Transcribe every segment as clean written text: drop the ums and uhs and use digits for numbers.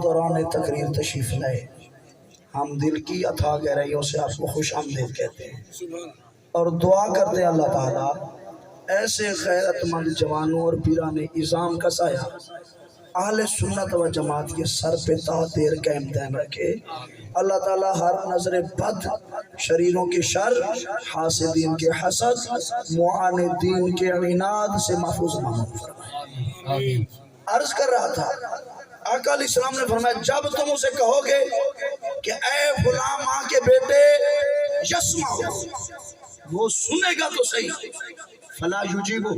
دوران تقریر تشریف لائے، ہم دل کی اتھا گہرائیوں سے آپ کو خوش آمدید کہتے ہیں اور دعا کرتے ہیں اللہ تعالیٰ ایسے غیرت مند جوانوں اور پیران عظام کا سایہ اہل سنت و جماعت کے سر پہ تا دیر قائم دائم رکھے۔ اللہ تعالیٰ ہر نظر بد، شریروں کے شر، حاسدین کے حسد، معاندین کے عناد سے محفوظ محمود فرمائے۔ عرض کر رہا تھا آقا علیہ السلام نے فرمایا جب تم اسے کہو گے کہ اے فلاں ماں کے بیٹے یسمع، وہ سنے گا تو صحیح، فلا یجیبہ،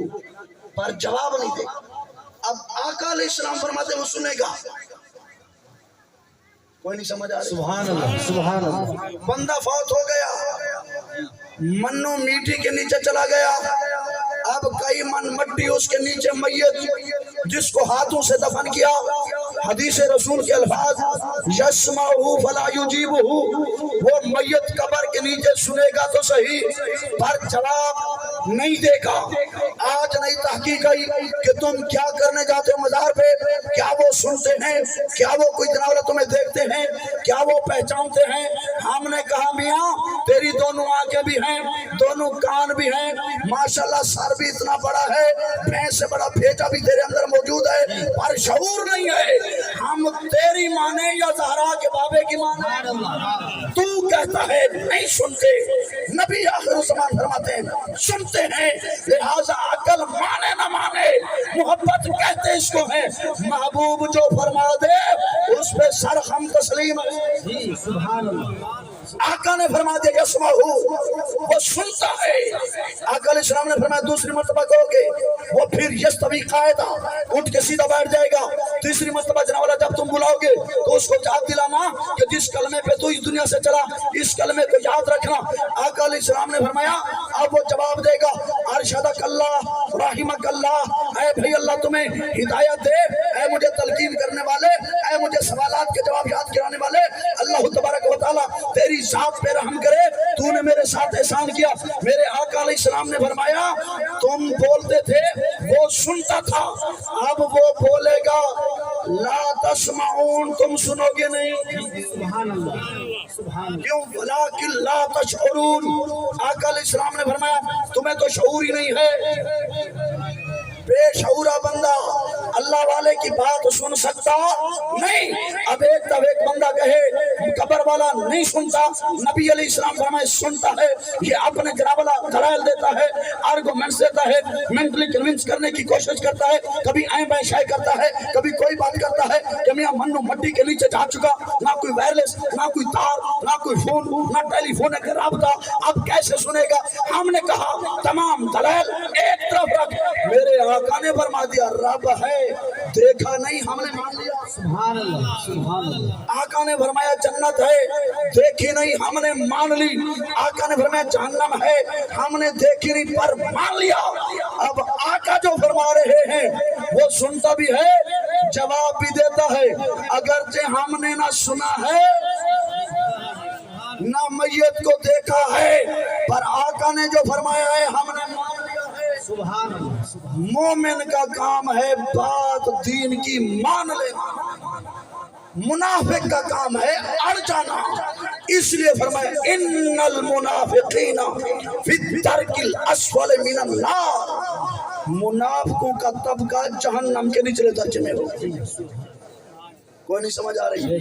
پر جواب نہیں دے گا۔ اب آقا علیہ السلام فرماتے وہ سنے گا، کوئی نہیں سمجھ آ رہا؟ سبحان اللہ سبحان اللہ۔ بندہ فوت ہو گیا، منو میٹھی کے نیچے چلا گیا، اب کئی من مٹی اس کے نیچے میت جس کو ہاتھوں سے دفن کیا، حدیث رسول کے الفاظ یسمعہ فلا یجیبہ، وہ میت قبر کے نیچے سنے گا تو صحیح پر جواب نہیں دے گا۔ آج نئی تحقیق آئی کہ تم کیا کرنے جاتے ہو مزار پہ، کیا وہ سنتے ہیں، کیا وہ کوئی جناب اللہ تمہیں دیکھتے ہیں، کیا وہ پہچانتے ہیں؟ ہم نے کہا میاں تیری دونوں آنکھیں بھی ہیں، دونوں کان بھی ہیں، ماشاءاللہ سر بھی اتنا بڑا ہے، بھینس سے بڑا بھیجا بھی تیرے اندر موجود ہے، پر شعور نہیں ہے۔ ہم تیری مانے یا زہرا کے بابے کی مانے؟ تو کہتا ہے نہیں سنتے، نبی آخر الزمان فرماتے ہیں سنتے ہیں، لہذا عقل مانے نہ مانے محبت کہتے اس کو ہے، محبوب جو فرما دے اس پہ سر ہم تسلیم ہے۔ سبحان اللہ۔ آقا نے فرما دیا یسمعہ، وہ سنتا ہے۔ آقا علیہ السلام نے فرمایا دوسری مرتبہ کہو گے وہ پھر یستوی قاعدہ، اٹھ کے سیدھا بیٹھ جائے گا۔ تیسری مرتبہ جناب اللہ جب تم بلاؤ گے تو اس کو یاد دلانا کہ جس کلمے پہ تو اس دنیا سے چلا اس کلمے کو یاد رکھنا۔ آقا علیہ السلام نے فرمایا اب وہ جواب دے گا ارشدک اللہ رحمک اللہ، اے بھئی اللہ تمہیں ہدایت دے، اے مجھے تلقین کرنے والے، اے مجھے سوالات کے جواب یاد کرانے والے، اللہ تبارک و تعالیٰ تیری ذات پہ رحم کرے، تو نے میرے ساتھ احسان کیا۔ میرے آقا علیہ السلام نے فرمایا تم بولتے تھے وہ سنتا تھا، اب وہ بولے گا لا تسمعون، تم سنو گے نہیں۔ سبحان اللہ سبحان اللہ۔ کیوں؟ ولیکن لا تشعرون، آقا علیہ السلام نے فرمایا تمہیں تو شعور ہی نہیں ہے۔ بے شعورہ بندہ اللہ والے کی بات سن سکتا نہیں۔ اب ایک دفعہ ایک بندہ کہے قبر والا نہیں سنتا، نبی علیہ السلام فرمائے سنتا ہے، یہ اپنے جناب اللہ دلائل دیتا ہے، آرگومنٹس دیتا ہے، مینٹلی کنونس کرنے کی کوشش کرتا ہے، کبھی این بین شائع کرتا ہے، کبھی کوئی بات کرتا ہے کہ میاں منو مٹی کے نیچے جا چکا، نہ کوئی وائرلیس، نہ کوئی تار، نہ کوئی فون، نہ ٹیلی فون کا رابطہ، اب کیسے سنے گا؟ ہم نے کہا تمام دلائل ایک طرف رکھ، میرے آقا نے فرما دیا رب ہے، دیکھا نہیں ہم نے مان لیا۔ سبحان اللہ سبحان اللہ۔ آقا نے فرمایا جنت ہے، دیکھی نہیں ہم نے مان لی۔ آقا نے فرمایا جہنم ہے، ہم نے دیکھی نہیں پر مان لیا۔ اب آقا جو فرما رہے ہیں وہ سنتا بھی ہے، جواب بھی دیتا ہے، اگرچہ ہم نے نہ سنا ہے نہ میت کو دیکھا ہے، پر آقا نے جو فرمایا ہے ہم نے مان لیا ہے۔ سبحان اللہ۔ مومن کا کام ہے بات دین کی مان لینا، منافق کا کام ہے اڑ جانا۔ اس لیے فرمایا ان المنافقین فی الدرک الاسفل من النار، منافقوں کا طبقہ جہنم کے نچلے درجے میں ہو۔ کوئی نہیں سمجھ آ رہی؟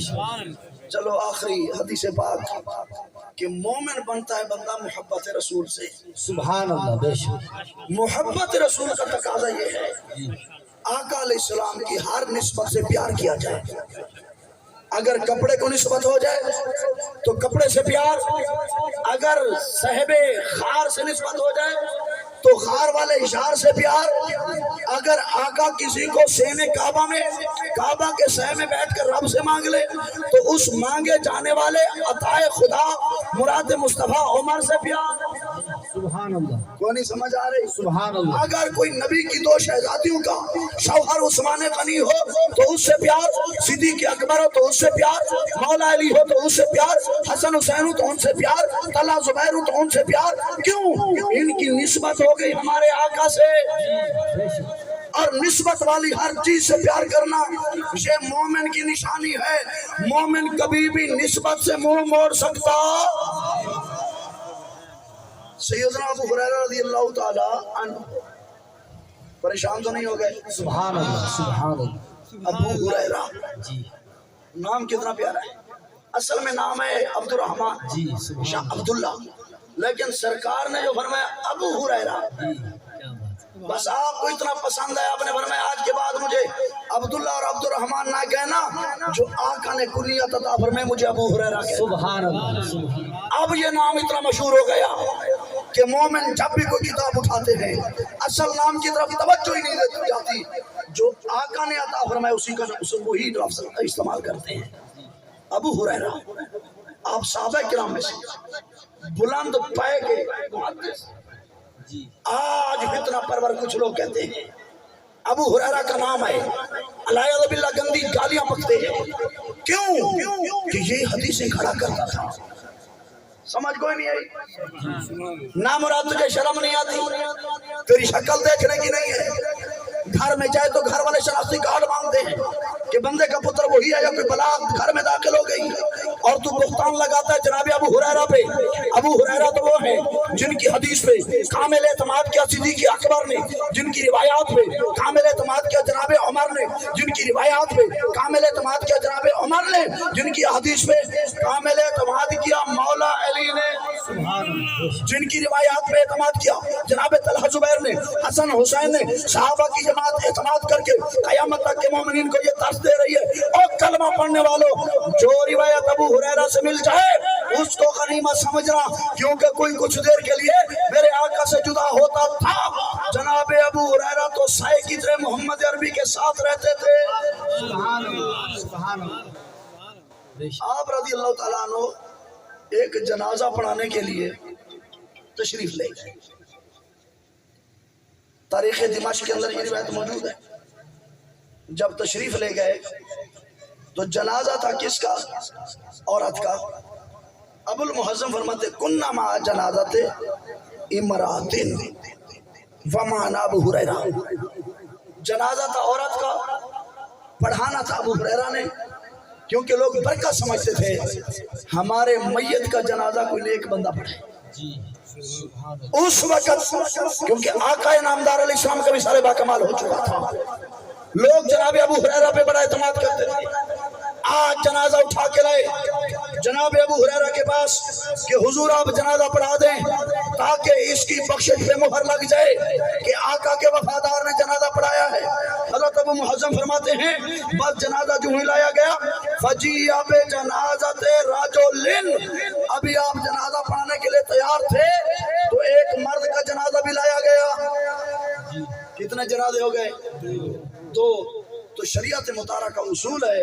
چلو آخری حدیث پاک کہ مومن بنتا ہے بندہ محبت رسول سے۔ سبحان اللہ بے شک۔ محبت رسول کا تقاضا یہ ہے آقا علیہ السلام کی ہر نسبت سے پیار کیا جائے۔ اگر کپڑے کو نسبت ہو جائے تو کپڑے سے پیار، اگر صاحب خار سے نسبت ہو جائے تو خار والے اشار سے پیار، اگر آقا کسی کو سین کعبہ میں کعبہ کے سہ میں بیٹھ کر رب سے مانگ لے تو اس مانگے جانے والے عطائے خدا مراد مصطفیٰ عمر سے پیار۔ سبحان اللہ۔ کوئی نہیں سمجھ آ رہی؟ سبحان اللہ۔ اگر کوئی نبی کی دو شہزادیوں کا شوہر عثمان غنی ہو تو اس سے پیار، صدیق اکبر ہو تو اس سے پیار، مولا علی ہو تو اس سے پیار، حسن حسین ہو تو ان سے پیار، طلحہ زبیر ہو تو ان سے پیار۔ کیوں؟ ان کی نسبت ہو گئی ہمارے آقا سے۔ اور نسبت والی ہر چیز سے پیار کرنا یہ مومن کی نشانی ہے. مومن کبھی بھی نسبت سے منہ موڑ سکتا. سیدنا ابو ہریرہ رضی اللہ تعالی عنہ پریشان تو نہیں ہو گئے؟ سبحان اللہ سبحان اللہ. ابو ہریرہ جی نام کتنا پیارا ہے. اصل میں نام ہے عبد الرحمن جی سبحان شاہ عبداللہ، لیکن سرکار نے جو فرمایا ابو ہریرہ، جی کیا بات ہے. بس آپ کو اتنا پسند ہے آپ نے فرمایا آج کے بعد مجھے عبداللہ اور عبد الرحمن نہ کہنا، جو آقا نے کنیت عطا فرمائے مجھے ابو ہریرہ کہنا. سبحان اللہ سبحان اللہ. اب یہ نام اتنا مشہور ہو گیا کہ مومن جب بھی کوئی کتاب اٹھاتے ہیں اصل نام کی طرف توجہ ہی نہیں دیتی جاتی، جو آقا نے عطا فرمایا اسی کا وہی لفظ استعمال کرتے ہیں. ابو ہریرہ آپ صحابہ کرام میں سے بلند پائے کے محدث، جی آج فتنہ پرور کچھ لوگ کہتے ہیں ابو ہریرہ کا نام ہے، علیہ باللہ گندی گالیاں بکتے ہیں. کیوں؟ کہ یہ حدیثیں کھڑا کرتا تھا. سمجھ کوئی نہیں آئی؟ نام مراد تجھے شرم نہیں آتی؟ تیری شکل دیکھنے کی نہیں ہے. گھر میں جائے تو گھر والے شناختی کارڈ مانگتے ہیں کہ بندے کا پتر وہی ہے یا کوئی بلا گھر میں داخل ہو گئی، اور تو بہتان لگاتا ہے جناب ابو ہریرہ پہ. ابو ہریرہ تو وہ ہیں جن کی حدیث پہ کامل اعتماد کیا صدیق اکبر نے، جن کی روایات پہ کامل اعتماد کیا جناب عمر نے، جن کی روایات پہ کامل اعتماد کیا جناب عمر نے، جن کی حدیث پہ کامل اعتماد کیا مولا علی نے، جن کی روایات پہ اعتماد کیا جناب طلحہ زبیر نے، حسن حسین نے. صحابہ کی جماعت اعتماد کر کے قیامت تک کے مومنین کو یہ درس دے رہی ہے اور کلمہ پڑھنے والوں جو روایت ابو ہریرہ سے مل جائے اس کو غنیمت سمجھنا، کیونکہ کوئی کچھ دیر کے لیے میرے آقا سے جدا ہوتا تھا. جناب ابو ہریرہ تو سائے کی طرح محمد عربی کے ساتھ رہتے تھے. سبحان اللہ سبحان اللہ. آپ رضی اللہ تعالیٰ عنہ ایک جنازہ پڑھانے کے لیے تشریف لے گئے. تاریخ دمشق کے اندر یہ روایت موجود ہے. جب تشریف لے گئے تو جنازہ تھا کس کا؟ عورت کا. ابو المحزم فرماتے کننا مع جنازت امرأۃ ومعنا ابو ہریرہ. جنازہ تھا عورت کا، پڑھانا تھا ابو ہریرہ نے، کیونکہ لوگ برکت سمجھتے تھے ہمارے میت کا جنازہ کوئی نیک بندہ پڑھے. جی اس وقت کیونکہ آقا نامدار علیہ السلام کا بھی سارے باکمال ہو چکا تھا، لوگ جناب ابو ہریرہ پہ بڑا اعتماد کرتے تھے. آج جنازہ اٹھا کے لائے جناب ابو ہریرہ کے پاس کہ حضور آپ جنازہ پڑھا دیں تاکہ اس کی بخشش پہ مہر لگ جائے کہ آقا کے وفادار نے جنازہ پڑھایا ہے. حضرت ابو محزم فرماتے ہیں بس جنازہ جو ہی لایا گیا فجیع بجنازۃ رجل، ابھی آپ جنازہ پڑھانے کے لیے تیار تھے تو ایک مرد کا جنازہ بھی لایا گیا. کتنے جنازے ہو گئے؟ دو. تو شریعت مطالعہ کا اصول ہے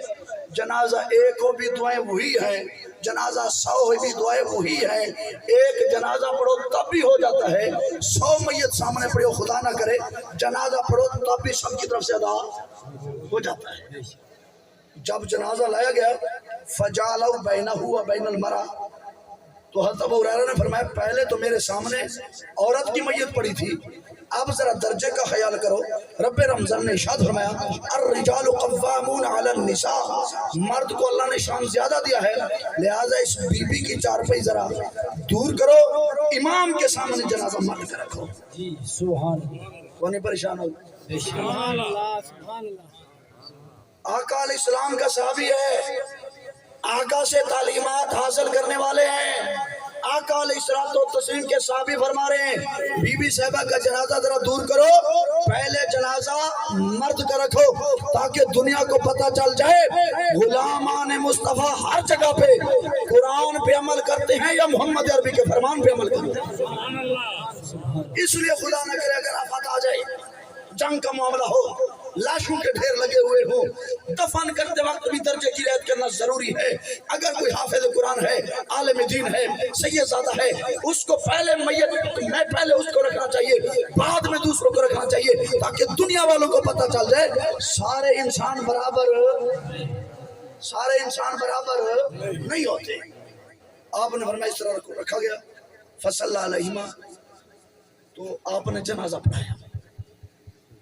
جنازہ ایک ہو بھی دعائیں وہی ہیں، جنازہ 100 ہو بھی دعائیں وہی ہیں. ایک جنازہ پڑھو تب بھی ہو جاتا ہے، 100 میت سامنے پڑھو خدا نہ کرے جنازہ پڑھو تب بھی سب کی طرف سے ادا ہو جاتا ہے. جب جنازہ لایا گیا فجعلوا بینہ و بین المرأۃ، تو حضرت ابو ہریرہ نے فرمایا پہلے تو میرے سامنے عورت کی میت پڑی تھی، اب ذرا درجے کا خیال کرو. رب رمضان نے ارشاد فرمایا الرجال قوامون علی النساء، مرد کو اللہ نے شان زیادہ دیا ہے، لہٰذا اس بی بی کی چارپائی ذرا دور کرو، امام کے سامنے جنازہ مرد کا رکھو. جی سبحان اللہ. کون پریشان ہو؟ سبحان اللہ سبحان اللہ. آقا علیہ السلام کا صحابی ہے، آقا سے تعلیمات حاصل کرنے والے ہیں. آقا علیہ السلام کے صحابی فرما رہے ہیں بی بی صاحبہ کا جنازہ ذرا دور کرو، پہلے جنازہ مرد کا رکھو تاکہ دنیا کو پتہ چل جائے غلامان مصطفیٰ ہر جگہ پہ قرآن پہ عمل کرتے ہیں یا محمد عربی کے فرمان پہ عمل کرتے ہیں. اس لیے خدا نہ کرے اگر آفت آ جائے، جنگ کا معاملہ ہو، لاشوں کے ڈھیر لگے ہوئے ہوں، دفن کرتے وقت بھی درجے کی رعایت کرنا ضروری ہے. اگر کوئی حافظ قرآن ہے، عالم دین ہے، سید زادہ ہے، اس کو پہلے میں پہلے اس کو رکھنا چاہیے، بعد میں دوسروں کو رکھنا چاہیے تاکہ دنیا والوں کو پتہ چل جائے سارے انسان برابر نہیں ہوتے. آپ نے فرمایا اس طرح رکھا گیا. فصلی علیہما، تو آپ نے جنازہ پڑھایا.